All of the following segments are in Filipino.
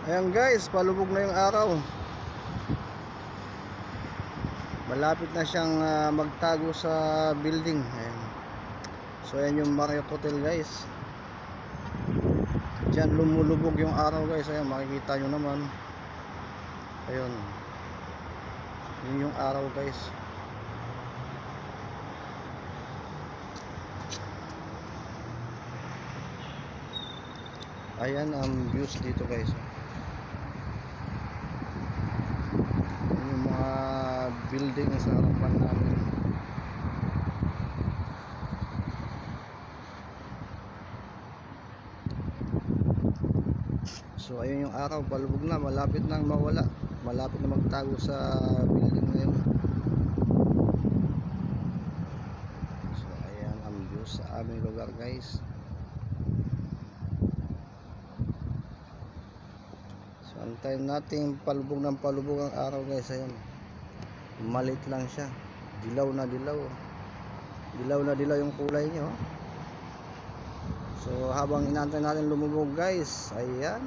Ayan guys, palubog na yung araw. Malapit na siyang magtago sa building. Ayan. So ayan yung Marriott Hotel guys. Diyan lumulubog yung araw guys. Ayan, makikita nyo naman. Ayun. Yun yung araw guys. Ayan ang views dito guys. Yung mga building sa harapan namin. So ayun yung araw, palubog na, malapit nang mawala, malapit na magtago sa building na yun. So ayan ang views sa aming lugar guys. So antayin natin palubog ng palubog ang araw guys. Ayan, malit lang siya, dilaw na dilaw, dilaw na dilaw yung kulay niya oh. So habang inaantay natin lumubog guys, ayan,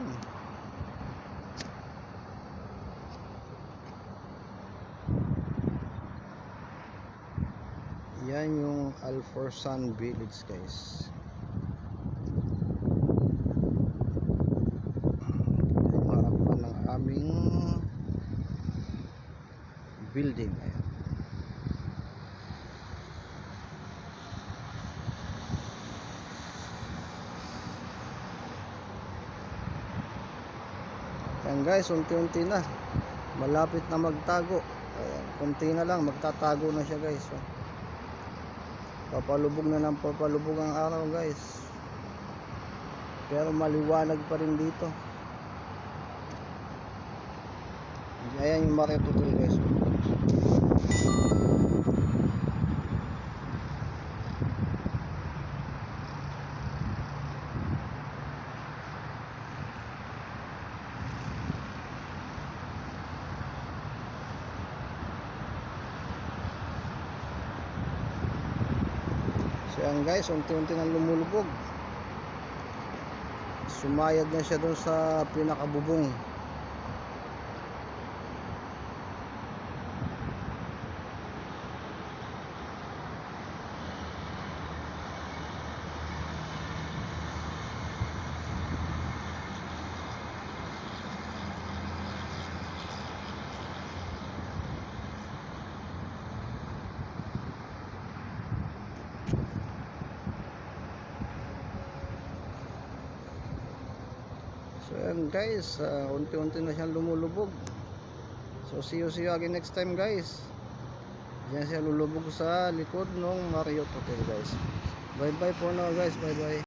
yan yung Alforsan Village guys. Yung harapan ng aming building. Ayan. Ayan guys, unti-unti na, malapit na magtago. Ayan, kunti na lang, magtatago na siya guys. So, papalubog na ng papalubog ang araw guys, pero maliwanag pa rin dito. Ayan yung Marriott Hotel guys. So yan guys, unti-unti nang lumulubog. Sumayad na siya doon sa pinakabubong. So yan guys, unti-unti na siyang lumulubog. So see you again next time guys. Diyan siya lulubog sa likod ng Marriott Hotel guys. Bye bye for now guys, bye bye.